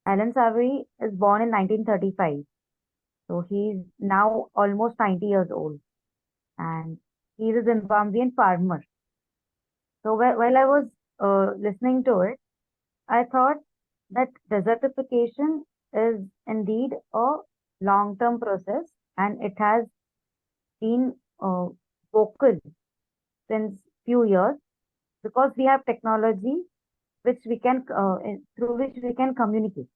Allan Savory is born in 1935. So he's now almost 90 years old. And he's a Zimbabwean farmer. So while I was listening to it, I thought that desertification is indeed a long-term process, and it has been vocal since few years because we have technology which we can through which we can communicate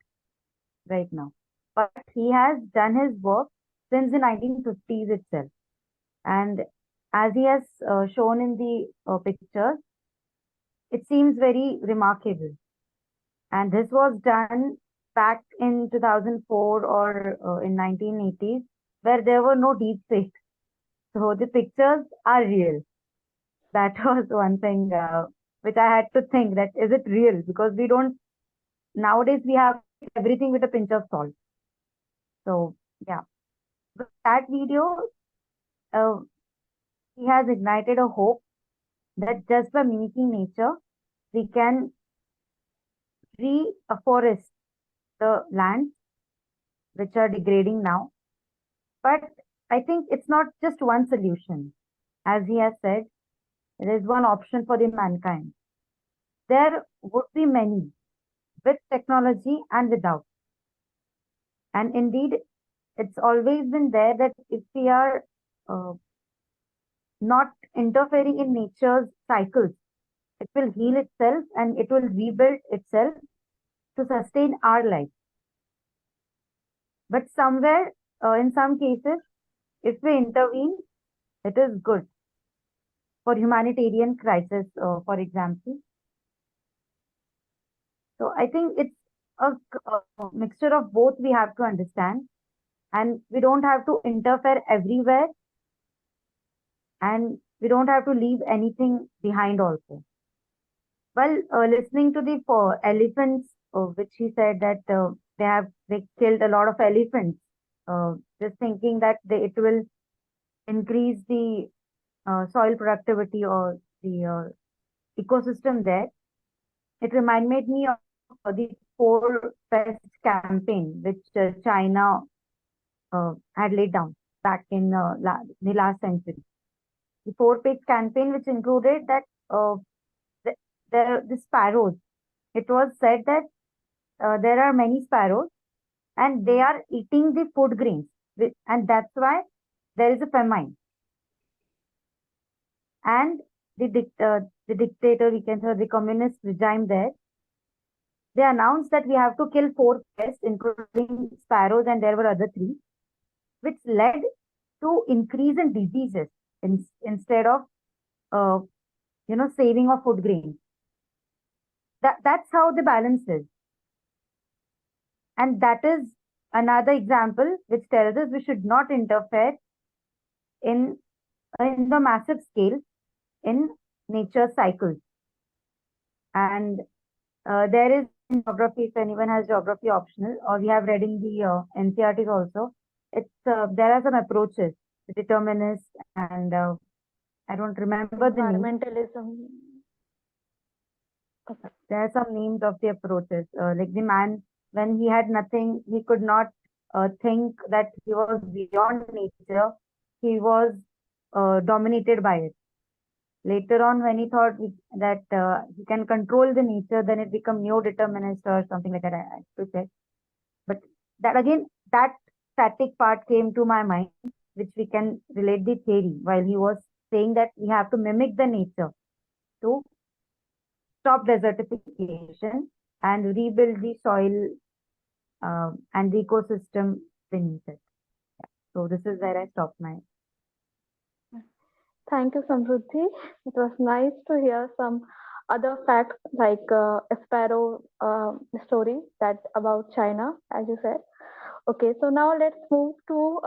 right now. But he has done his work since the 1950s itself, and as he has shown in the pictures, it seems very remarkable. And this was done back in 2004 or in 1980s, where there were no deep fakes. So the pictures are real. That was one thing which I had to think, that is it real? Because we don't, nowadays we have everything with a pinch of salt. So yeah, with that video, uh, he has ignited a hope that just by mimicking nature, we can reforest the lands which are degrading now. But I think it's not just one solution. As he has said, there is one option for the mankind. There would be many, with technology and without. And indeed, it's always been there that if we are uh, not interfering in nature's cycles, it will heal itself and it will rebuild itself to sustain our life. But somewhere, in some cases, if we intervene, it is good. For humanitarian crisis, for example. So I think it's a mixture of both we have to understand, and we don't have to interfere everywhere, and we don't have to leave anything behind also. Well, listening to the elephants, which he said that they killed a lot of elephants, just thinking that it will increase the soil productivity or the ecosystem there. It reminded me of the four pest campaign which China had laid down back in the last century. The four pest campaign, which included that the sparrows. It was said that there are many sparrows and they are eating the food grains, and that's why there is a famine. And the dictator, we can say, the communist regime there, they announced that we have to kill four pests, including sparrows, and there were other three, which led to increase in diseases instead of saving of food grains. That's how the balance is. And that is another example which tells us we should not interfere in the massive scale in nature's cycles. And there is geography, if anyone has geography optional, or we have read in the NCERTs also. It's there are some approaches, determinist, and I don't remember the name. Environmentalism. Okay. There are some names of the approaches. Like the man, when he had nothing, he could not think that he was beyond nature. He was dominated by it. Later on, when he thought that he can control the nature, then it become neo-determinist or something like that. I have to check. But that again, that static part came to my mind, which we can relate the theory while he was saying that we have to mimic the nature to stop desertification and rebuild the soil and the ecosystem beneath it. So this is where I stopped my. Thank you, Samruddhi. It was nice to hear some other facts like a sparrow story that about China, as you said. Okay, so now let's move to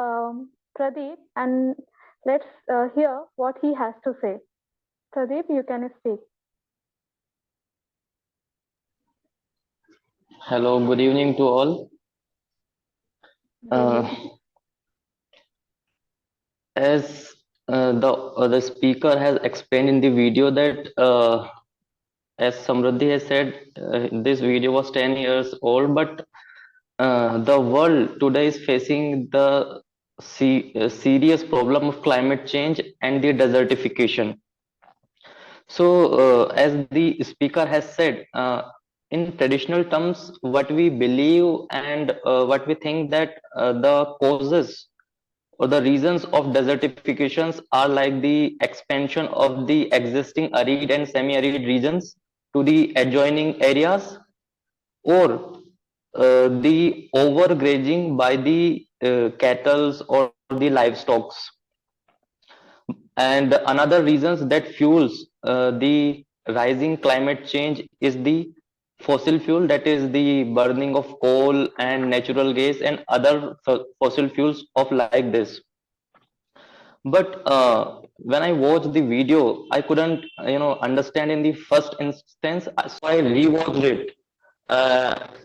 Pradeep and let's hear what he has to say. Pradeep, you can speak. Hello, good evening to all. As the speaker has explained in the video that as Samruddhi has said, this video was 10 years old, but the world today is facing the serious problem of climate change and the desertification. So, as the speaker has said, in traditional terms, what we believe and what we think that the causes or the reasons of desertifications are like the expansion of the existing arid and semi-arid regions to the adjoining areas, or the overgrazing by the cattle or the livestock. And another reasons that fuels the rising climate change is the fossil fuel, that is the burning of coal and natural gas and other fossil fuels of like this. But when I watched the video, I couldn't understand in the first instance, so I rewatched it,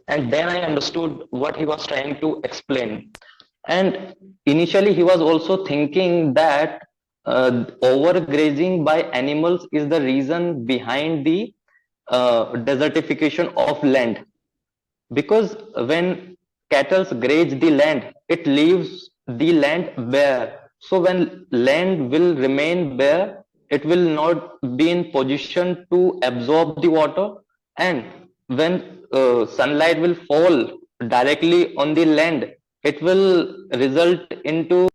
and then I understood what he was trying to explain. And initially, he was also thinking that overgrazing by animals is the reason behind the desertification of land, because when cattle graze the land, it leaves the land bare. So when land will remain bare, it will not be in position to absorb the water, and when sunlight will fall directly on the land, it will result into.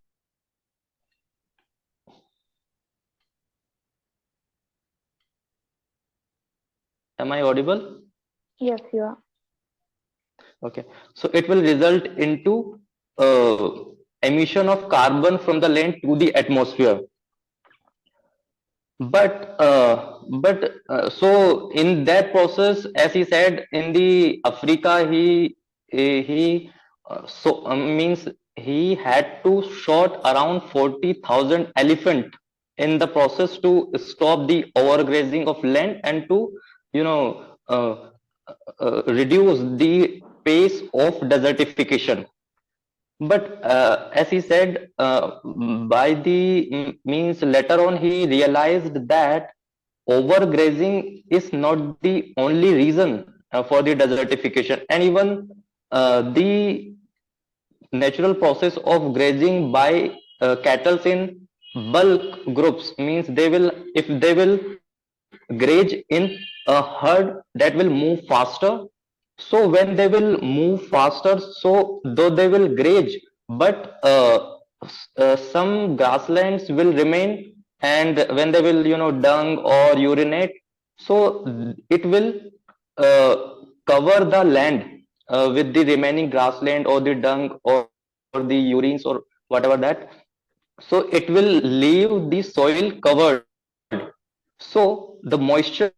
Am I audible? Yes, you are. Okay, so it will result into uh, emission of carbon from the land to the atmosphere. But so in that process, as he said, in the Africa, he so means he had to shot around 40,000 elephant in the process to stop the overgrazing of land and to reduce the pace of desertification. But as he said, by the means later on, he realized that overgrazing is not the only reason for the desertification, and even the natural process of grazing by cattle in bulk groups means they will, if they will graze in a herd, that will move faster. So when they will move faster, so though they will graze, but some grasslands will remain, and when they will dung or urinate, so it will uh, cover the land with the remaining grassland or the dung or the urines or whatever that. So it will leave the soil covered, so the moisture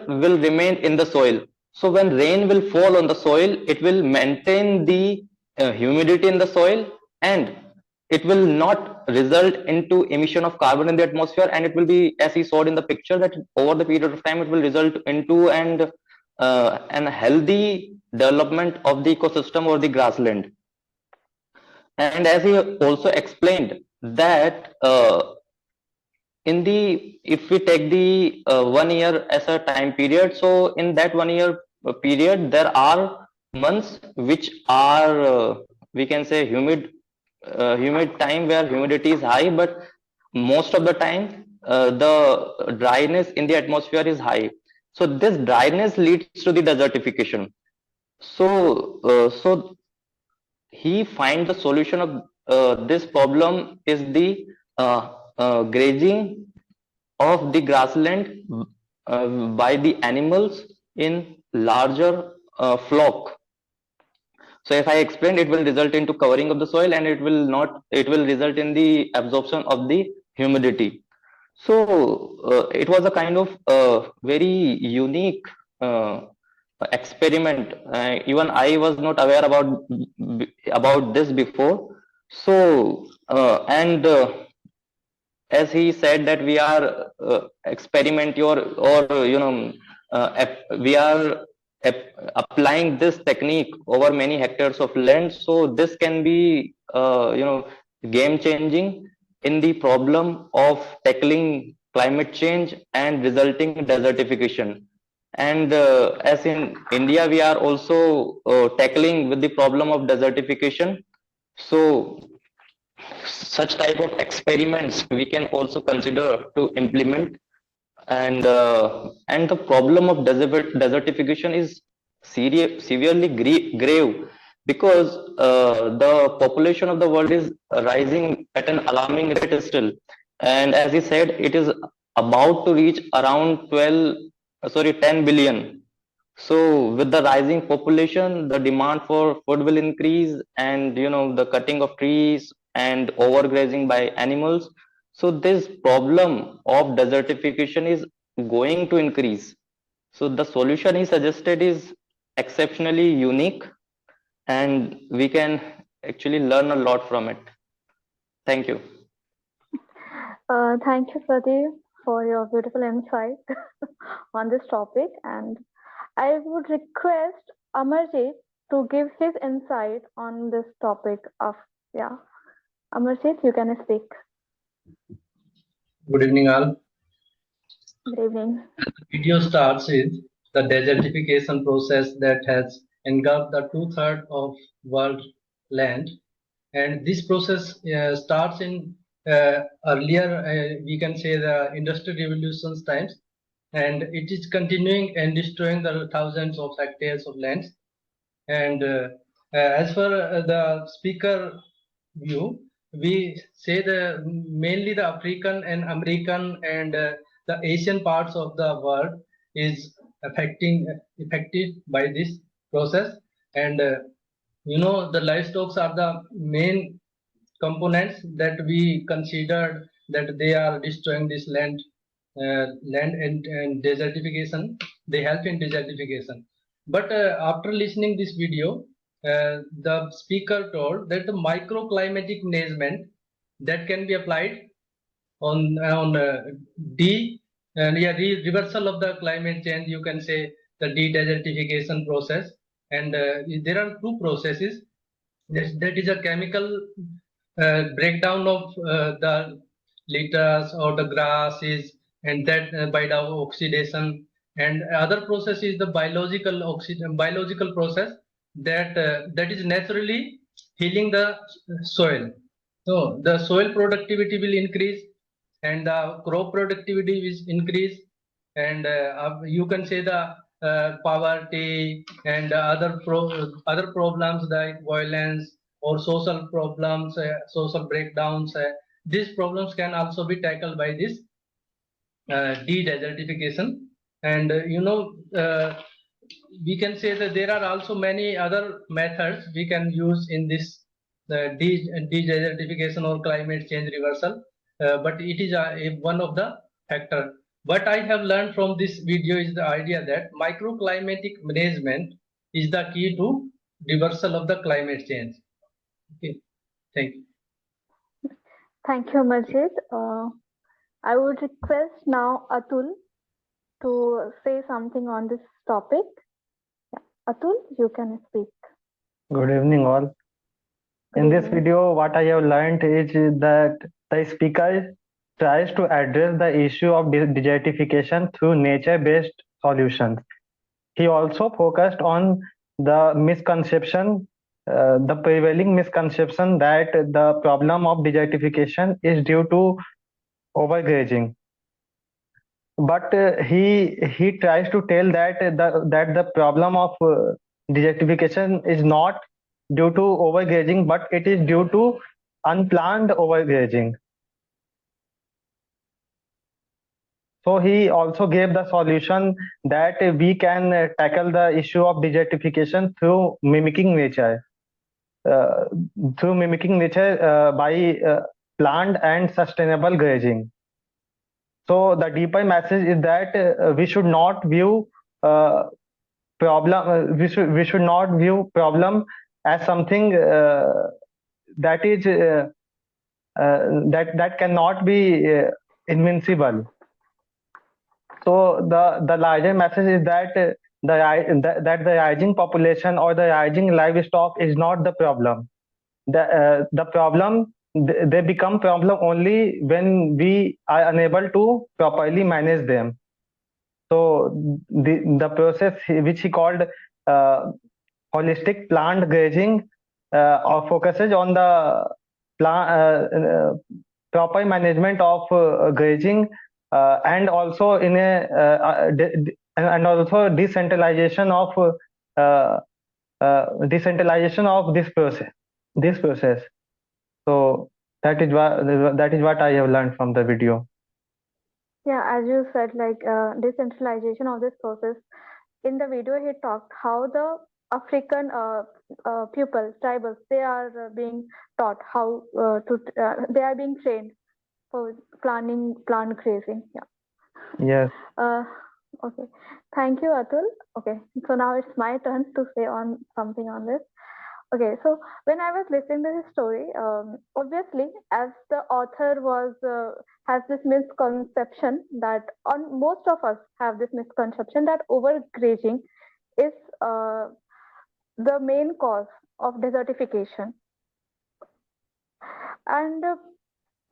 will remain in the soil. So when rain will fall on the soil, it will maintain the humidity in the soil, and it will not result into emission of carbon in the atmosphere, and it will be, as he saw in the picture, that over the period of time it will result into an healthy development of the ecosystem or the grassland. And as he also explained that in the, if we take the 1 year as a time period, so in that 1 year period there are months which are we can say humid time where humidity is high, but most of the time the dryness in the atmosphere is high. So this dryness leads to the desertification. So he find the solution of this problem is the grazing of the grassland by the animals in larger flock. So if I explained, it will result into covering of the soil, and it will result in the absorption of the humidity. So it was a kind of very unique experiment. Even I was not aware about this before. So and as he said that we are experiment or we are applying this technique over many hectares of land, so this can be game changing in the problem of tackling climate change and resulting desertification. And as in India, we are also tackling with the problem of desertification. So such type of experiments we can also consider to implement. And the problem of desertification is severely grave, because the population of the world is rising at an alarming rate still, and as he said, it is about to reach around 10 billion. So with the rising population, the demand for food will increase, and the cutting of trees and overgrazing by animals. So this problem of desertification is going to increase. So the solution he suggested is exceptionally unique, and we can actually learn a lot from it. Thank you. Thank you, Pradeep, for your beautiful insight on this topic. And I would request Amarjit to give his insight on this topic of, yeah. Amarjit, you can speak. Good evening, all. Good evening. The video starts with the desertification process that has engulfed the 2/3 of world land, and this process starts in earlier, we can say, the industrial revolutions times, and it is continuing and destroying the thousands of hectares of lands. And as for the speaker view, we say mainly the African and American and the Asian parts of the world is affected by this process. And the livestock are the main components that we considered that they are destroying this land, and desertification. They help in desertification. But after listening this video, the speaker told that the microclimatic management that can be applied on reversal of the climate change. You can say the de-desertification process, and there are two processes. That is a chemical breakdown of the litters or the grasses, and that by the oxidation. And other process is the biological process that is naturally healing the soil. So the soil productivity will increase, and the crop productivity will increase, and you can say the poverty and other problems like violence or social problems, social breakdowns. These problems can also be tackled by this de-desertification. And we can say that there are also many other methods we can use in this de-desertification or climate change reversal, but it is one of the factor. What I have learned from this video is the idea that microclimatic management is the key to reversal of the climate change. Okay, thank you. Thank you, Amarjit. I would request now Atul to say something on this topic. Yeah. Atul, you can speak. Good evening, all. In this video, what I have learned is that the speaker tries to address the issue of desertification through nature-based solutions. He also focused on the misconception, the prevailing misconception that the problem of desertification is due to overgrazing. But he tries to tell that the problem of desertification is not due to overgrazing, but it is due to unplanned overgrazing. So he also gave the solution that we can tackle the issue of desertification through mimicking nature, by planned and sustainable grazing. So the deeper message is that we should not view we should not view problem as something that is that cannot be invincible. So the larger message is that the rising population or the rising livestock is not the problem. The problem, they become problem only when we are unable to properly manage them. So the process which he called holistic plant grazing focuses on the proper management of grazing and also in and also decentralization of this process. So that is what I have learned from the video. Yeah, as you said, like decentralization of this process. In the video, he talked how the African people, tribals, they are being taught how they are being trained for plant grazing. Yeah. Yes. Okay. Thank you, Atul. Okay. So now it's my turn to say on something on this. Okay. So when I was listening to his story, obviously, as the author has this misconception that on most of us have this misconception that overgrazing is the main cause of desertification. And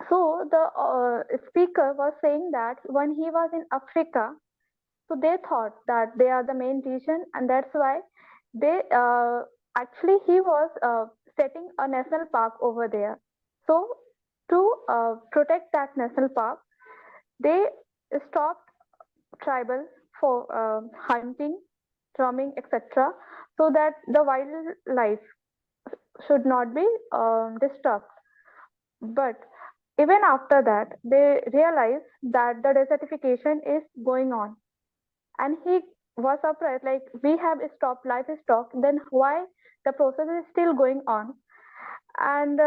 so the speaker was saying that when he was in Africa, so they thought that they are the main reason, and that's why they actually he was setting a national park over there. So to protect that national park, they stopped tribal for hunting, drumming, etc., so that the wildlife should not be disturbed. But even after that, they realized that the desertification is going on, and he was surprised. Like, we have stopped, life is stopped, then why the process is still going on? And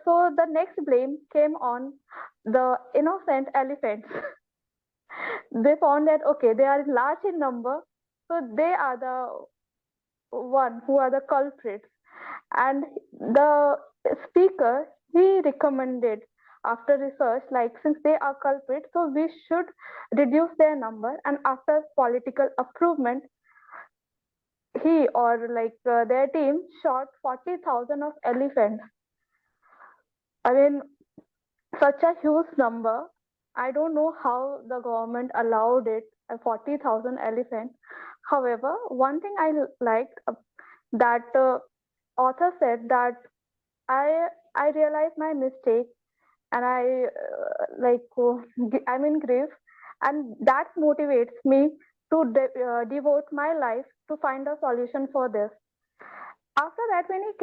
so the next blame came on the innocent elephants. They found that okay, they are large in number, so they are the one who are the culprits. And the speaker, he recommended after research, like, since they are culprits, so we should reduce their number. And after political approval, he or like their team shot 40,000 of elephants. I mean, such a huge number. I don't know how the government allowed it, 40,000 elephants. However, one thing I liked that author said that I realized my mistake, and I'm in grief, and that motivates me to devote my life to find a solution for this. After that, when he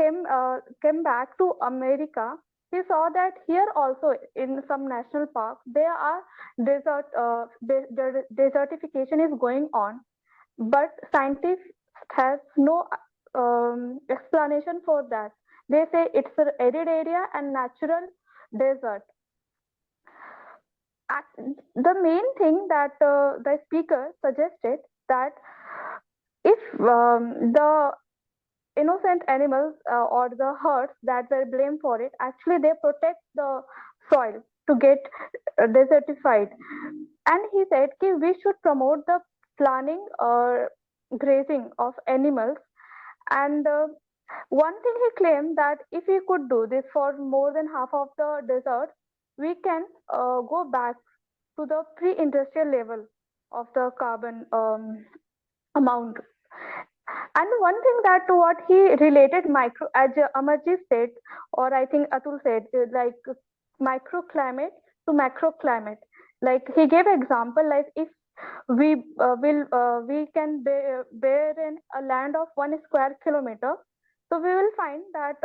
came back to America, he saw that here also in some national parks there are desertification is going on, but scientists has no explanation for that. They say it's an arid area and natural desert. The main thing that the speaker suggested that if the innocent animals or the herds that were blamed for it, actually they protect the soil to get desertified. And he said that we should promote the planning or grazing of animals. And one thing he claimed that if we could do this for more than half of the desert, we can go back to the pre-industrial level of the carbon amount. And one thing that what he related micro, as Amarjit said, or I think Atul said, like microclimate to macroclimate. Like he gave example, like if we we can bear in a land of 1 square kilometer, so we will find that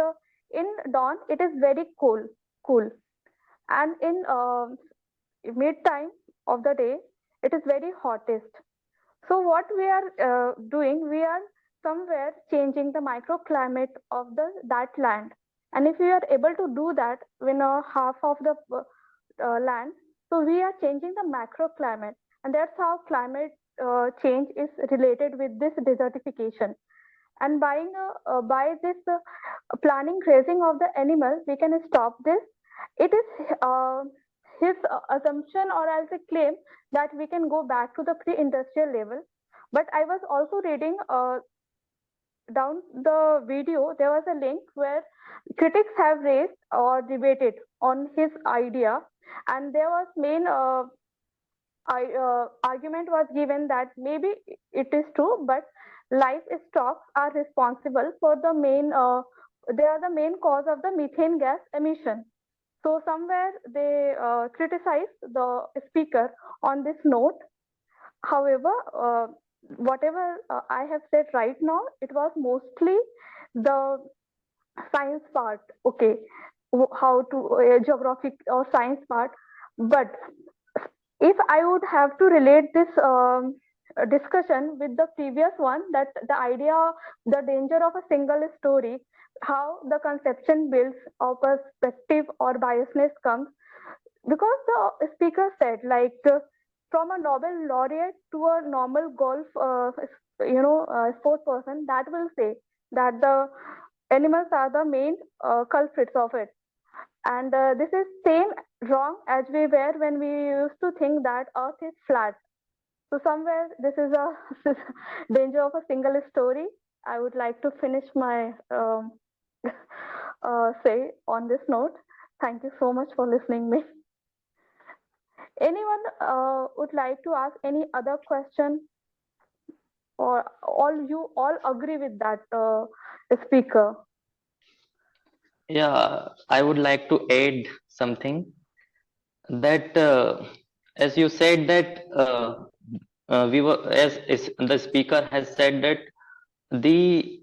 in dawn it is very cool, and in mid time of the day it is very hottest. So what we are doing, we are somewhere changing the microclimate of that land. And if we are able to do that in half of the land, so we are changing the macroclimate. And that's how climate change is related with this desertification. And by this planning grazing of the animals, we can stop this. It is his assumption, or I'll say claim, that we can go back to the pre-industrial level. But I was also reading down the video, there was a link where critics have raised or debated on his idea, and there was main argument was given that maybe it is true, but livestock are responsible for the main. They are the main cause of the methane gas emission. So somewhere they criticize the speaker on this note. However, whatever I have said right now, it was mostly the science part. Okay, how to geographic or science part, but if I would have to relate this discussion with the previous one, that the idea, the danger of a single story, how the conception builds or perspective or biasness comes, because the speaker said like from a Nobel laureate to a normal golf, sport person, that will say that the animals are the main culprits of it. And this is same wrong as we were when we used to think that Earth is flat. So somewhere this is a danger of a single story. I would like to finish my say on this note. Thank you so much for listening me. Anyone would like to ask any other question, or you all agree with that speaker? Yeah, I would like to add something that as you said that we were as the speaker has said that the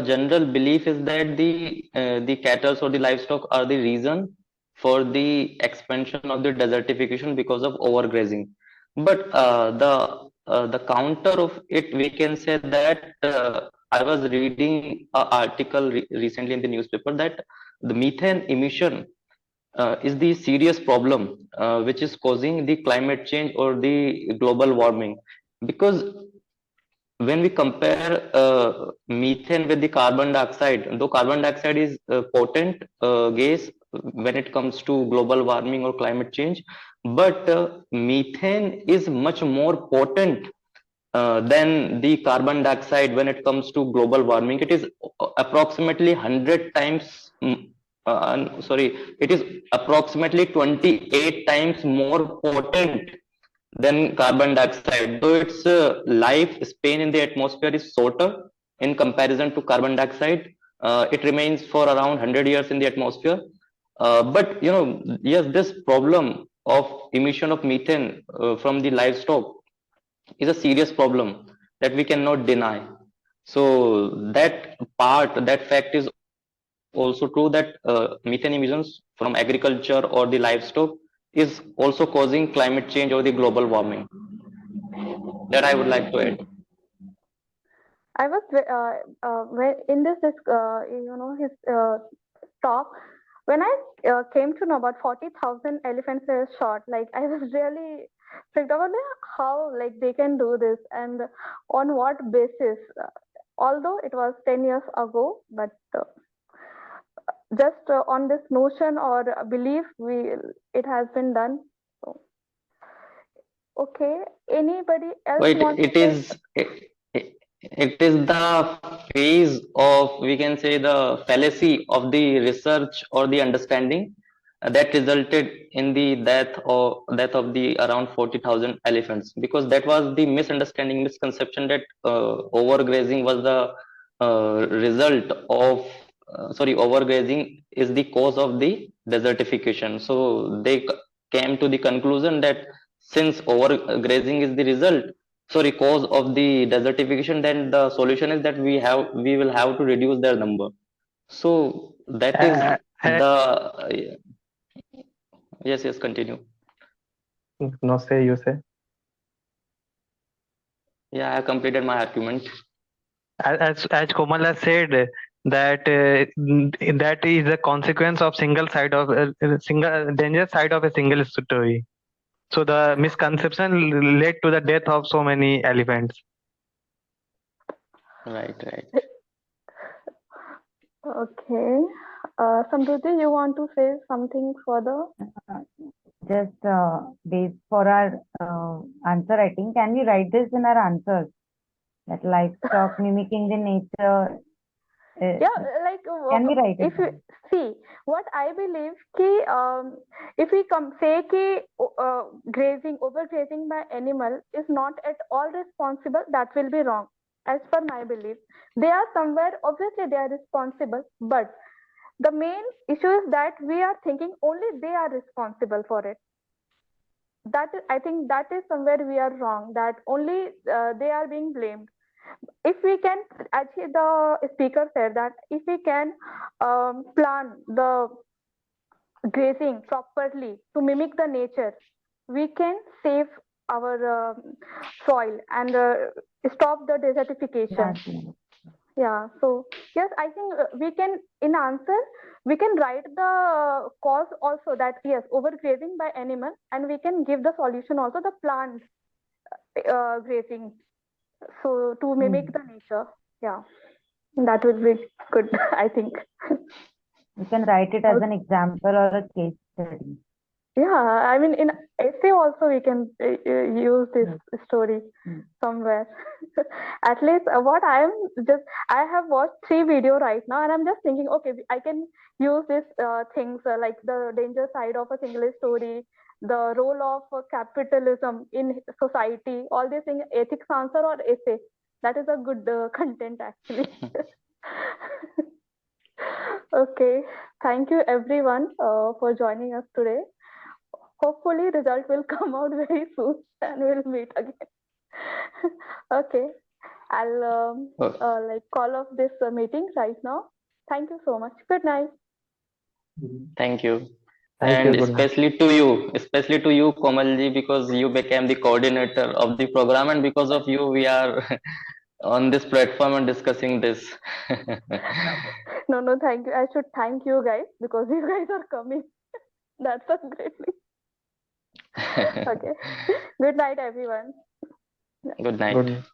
general belief is that the cattle or the livestock are the reason for the expansion of the desertification because of overgrazing. But the counter of it, we can say that I was reading an article recently in the newspaper that the methane emission is the serious problem which is causing the climate change or the global warming, because when we compare methane with the carbon dioxide, though carbon dioxide is a potent gas when it comes to global warming or climate change, but methane is much more potent than the carbon dioxide when it comes to global warming. It is approximately 100 times, sorry, it is approximately 28 times more potent than carbon dioxide, though its lifespan in the atmosphere is shorter in comparison to carbon dioxide. It remains for around 100 years in the atmosphere. But yes, this problem of emission of methane from the livestock is a serious problem that we cannot deny. So that fact is also true, that methane emissions from agriculture or the livestock is also causing climate change or the global warming. That I would like to add. I was in this his talk, when I came to know about 40,000 elephants were shot. Like I was really freaked out how like they can do this and on what basis. Although it was 10 years ago, but just on this notion or belief, it has been done. So, okay, anybody else But want it to say? is it is the phase of, we can say, the fallacy of the research or the understanding that resulted in the death of the around 40,000 elephants, because that was the misconception that overgrazing was the result of overgrazing is the cause of the desertification. So they came to the conclusion that since overgrazing is the result, sorry, cause of the desertification, then the solution is that we will have to reduce their number. So that is Uh, uh, the yes, continue. no, say you say. Yeah, I completed my argument. As Komal has said, that that is a consequence of single dangerous side of a single story. So the misconception led to the death of so many elephants. Right. Okay. Samruddhi, you want to say something further? Just for our answer writing, can we write this in our answers? That livestock mimicking the nature Yeah, like Can we write it if you down? see what I believe if we say grazing, overgrazing by animal is not at all responsible, that will be wrong. As per my belief, they are somewhere, obviously they are responsible, but the main issue is that we are thinking only they are responsible for it. That is, I think that is somewhere we are wrong, that only they are being blamed. If we can, actually the speaker said that if we can plan the grazing properly to mimic the nature, we can save our soil and stop the desertification. Yes. Yeah, so yes, I think we can, in answer, we can write the cause also, that yes, overgrazing by animal, and we can give the solution also, the plant grazing, so to mimic the nature. Yeah, that would be good, I think. You can write it as an example or a case study. Yeah, I mean, in essay also we can use this story somewhere. At least what I have watched 3 videos right now, and I'm just thinking, okay, I can use these things like the danger side of a single story, the role of capitalism in society, all these things, ethics answer or essay. That is a good content actually. Okay, thank you everyone for joining us today. Hopefully result will come out very soon and we'll meet again. Okay, I'll like call off this meeting right now. Thank you so much. Good night. Thank you. Thank And you. Good night. especially to you, Komalji, because you became the coordinator of the program, and because of you, we are on this platform and discussing this. No, thank you. I should thank you guys because you guys are coming. That's a great thing. Okay. Good night, everyone. Good night. Good night.